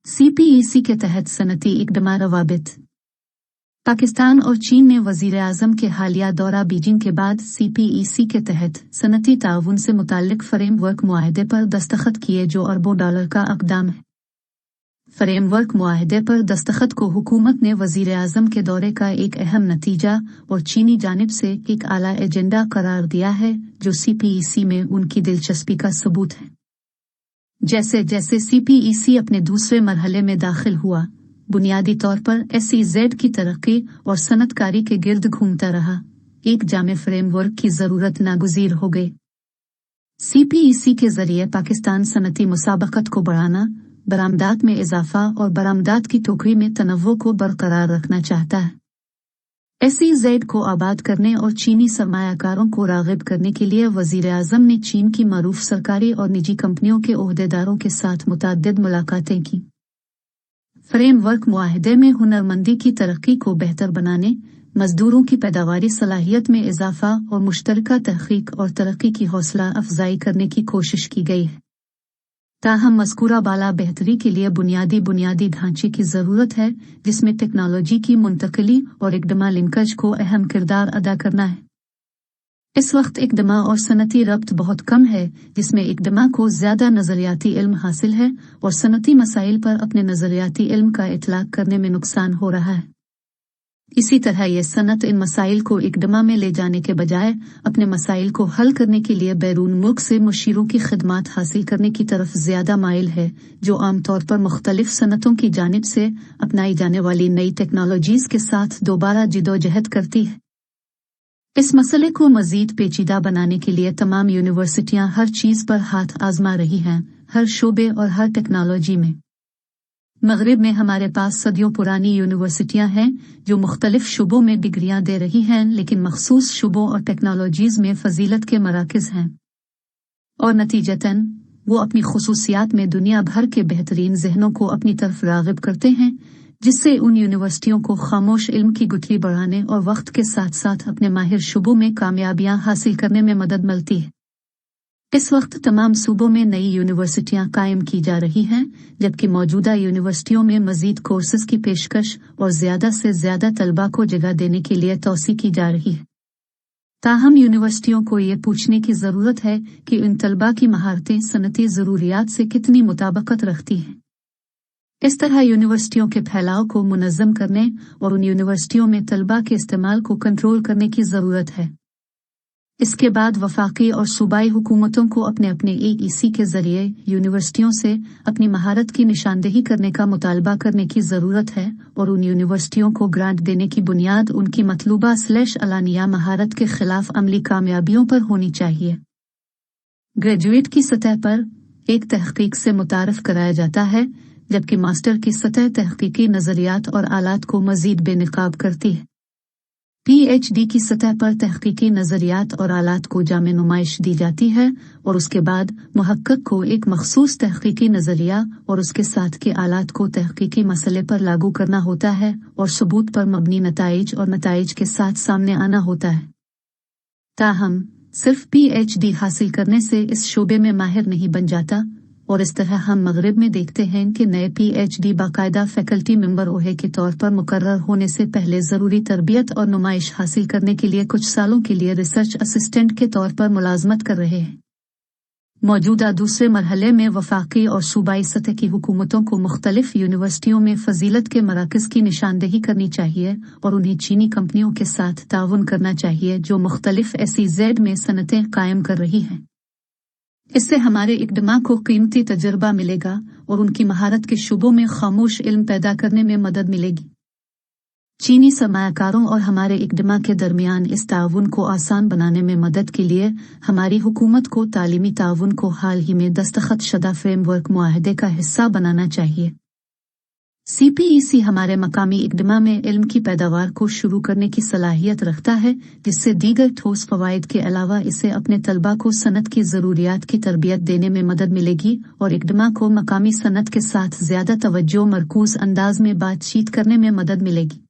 CPEC के तहत सनती इक़दाम रवाबित। पाकिस्तान और चीन ने वज़ीर-ए-आज़म के हालिया दौरा बीजिंग के बाद CPEC के तहत सनती ताउन से मुताल्लिक़ फ्रेमवर्क मुआहदे पर दस्तखत किए जो अरबों डॉलर का इक़दाम है। फ्रेमवर्क मुआहदे पर दस्तखत को हुकूमत ने वज़ीर-ए-आज़म के दौरे का एक अहम नतीजा और चीनी जानिब से एक आला एजेंडा करार दिया है जो CPEC में उनकी दिलचस्पी का सबूत है। जैसे जैसे CPEC अपने दूसरे मरहले में दाखिल हुआ, बुनियादी तौर पर SEZ की तरक्की और सनतकारी के गिर्द घूमता रहा, एक जामे फ्रेमवर्क की ज़रूरत नागुज़ीर हो गई। CPEC के ज़रिए पाकिस्तान सनती मुसाबकत को बढ़ाना, बरामदात में इजाफा और बरामदात की टोकरी में तनव्वुर को बरकरार रखना चाहता है। SEZ को आबाद करने और चीनी सरमायाकारों को राग़िब करने के लिए वज़ीर-ए-आज़म ने चीन की मारूफ सरकारी और निजी कंपनियों के ओहदेदारों के साथ मुतअद्दिद मुलाकातें की। फ्रेमवर्क मुआहदे में हुनरमंदी की तरक्की को बेहतर बनाने, मजदूरों की पैदावारी सलाहियत में इजाफा और मुश्तरका तहक़ीक़ और तरक्की की हौसला अफजाई करने की कोशिश की गई है। ताहम मज़कूरा बाला बेहतरी के लिए बुनियादी ढांचे की ज़रूरत है जिसमें टेक्नोलॉजी की मुंतकिली और इक़दाम लिंकज को अहम किरदार अदा करना है। इस वक्त इक़दाम और सनती रब्त बहुत कम है जिसमें इक़दाम को ज़्यादा नज़रियाती इल्म हासिल है और सनती मसाइल पर अपने नज़रियाती इल्म का इतलाक़ करने में नुकसान हो रहा है। इसी तरह यह सनत इन मसाइल को इक़दाम में ले जाने के बजाय अपने मसाइल को हल करने के लिए बैरून मुल्क से मुशीरों की खिदमात हासिल करने की तरफ ज़्यादा माइल है, जो आम तौर पर मुख्तलिफ सनतों की जानिब से अपनाई जाने वाली नई टेक्नोलॉजीज़ के साथ दोबारा जिदोजहद करती है। इस मसले को मज़ीद पेचीदा बनाने के लिए तमाम यूनिवर्सिटियाँ हर चीज़ पर हाथ आजमा रही हैं, हर शोबे और हर टेक्नोलॉजी में। मगरिब में हमारे पास सदियों पुरानी यूनिवर्सिटियां हैं जो मुख्तलिफ शुबों में डिग्रियां दे रही हैं, लेकिन मखसूस शुबों और टेक्नोलॉजीज में फजीलत के मराकिज़ हैं और नतीजतन वो अपनी खुसूसियात में दुनिया भर के बेहतरीन जहनों को अपनी तरफ राग़िब करते हैं, जिससे उन यूनिवर्सिटियों को खामोश इल्म की गुठली बढ़ाने और वक्त के साथ साथ अपने माहिर शुबों में कामयाबियां हासिल करने में मदद मिलती है। इस वक्त तमाम सूबों में नई यूनिवर्सिटियां कायम की जा रही हैं, जबकि मौजूदा यूनिवर्सिटियों में मजीद कोर्सेज की पेशकश और ज़्यादा से ज़्यादा तलबा को जगह देने के लिए तौसी की जा रही है। ताहम यूनिवर्सिटियों को ये पूछने की ज़रूरत है कि उन तलबा की महारतें सनती ज़रूरियात से कितनी मुताबकत रखती हैं। इस तरह यूनिवर्सिटियों के फैलाव को मुनज़्ज़म करने और उन यूनिवर्सिटियों में तलबा के इस्तेमाल को कंट्रोल करने की ज़रूरत है। इसके बाद वफाकी और सूबाई हुकूमतों को अपने AEC के ज़रिए यूनिवर्सिटियों से अपनी महारत की निशानदेही करने का मुतालबा करने की ज़रूरत है और उन यूनिवर्सिटियों को ग्रांट देने की बुनियाद उनकी मतलूबा/अलानिया महारत के खिलाफ अमली कामयाबियों पर होनी चाहिए। ग्रेजुएट की सतह पर एक तहक़ीक़ से मुतारफ़ कराया जाता है, जबकि मास्टर की सतह तहक़ीक़ी नज़रियात और आलात को मज़ीद बेनकाब करती है। PhD की सतह पर तहक़ीक़ी नज़रियात और आलात को जामे नुमाइश दी जाती है और उसके बाद मुहक्किक़ को एक मखसूस तहक़ीक़ी नज़रिया और उसके साथ के आलात को तहक़ीक़ी मसले पर लागू करना होता है और सबूत पर मबनी नताइज और नताइज के साथ सामने आना होता है। ताहम सिर्फ PhD हासिल करने से इस शोबे में माहिर नहीं बन जाता और इस तरह हम मगरिब में देखते हैं कि नए PhD बाकायदा फैकल्टी मेंबर ओहे के तौर पर मुकर्रर होने से पहले ज़रूरी तरबियत और नुमाइश हासिल करने के लिए कुछ सालों के लिए रिसर्च असिस्टेंट के तौर पर मुलाजमत कर रहे हैं। मौजूदा दूसरे मरहले में वफाकी और सूबाई सतह की हुकूमतों को मुख्तलिफ यूनिवर्सिटियों में फजीलत के मराकज़ की निशानदेही करनी चाहिए और उन्हें चीनी कंपनियों के साथ ताउन करना चाहिए जो मुख्तलिफ SEZ में सनतें कायम कर रही हैं। इससे हमारे इक़दाम को कीमती तजुर्बा मिलेगा और उनकी महारत के शुबों में खामोश इल्म पैदा करने में मदद मिलेगी। चीनी सरमायाकारों और हमारे इक़दाम के दरमियान इस ताउन को आसान बनाने में मदद के लिए हमारी हुकूमत को तालीमी ताउन को हाल ही में दस्तखत शुदा फ्रेमवर्क मुआहदे का हिस्सा बनाना चाहिए। CPEC हमारे मकामी इक़दाम में इल्म की पैदावार को शुरू करने की सलाहियत रखता है, जिससे दीगर ठोस फ़वाइद के अलावा इसे अपने तलबा को सनत की ज़रूरियात की तरबियत देने में मदद मिलेगी और इक़दाम को मकामी सनत के साथ ज़्यादा तवज्जो मरकूज़ अंदाज में बातचीत करने में मदद मिलेगी।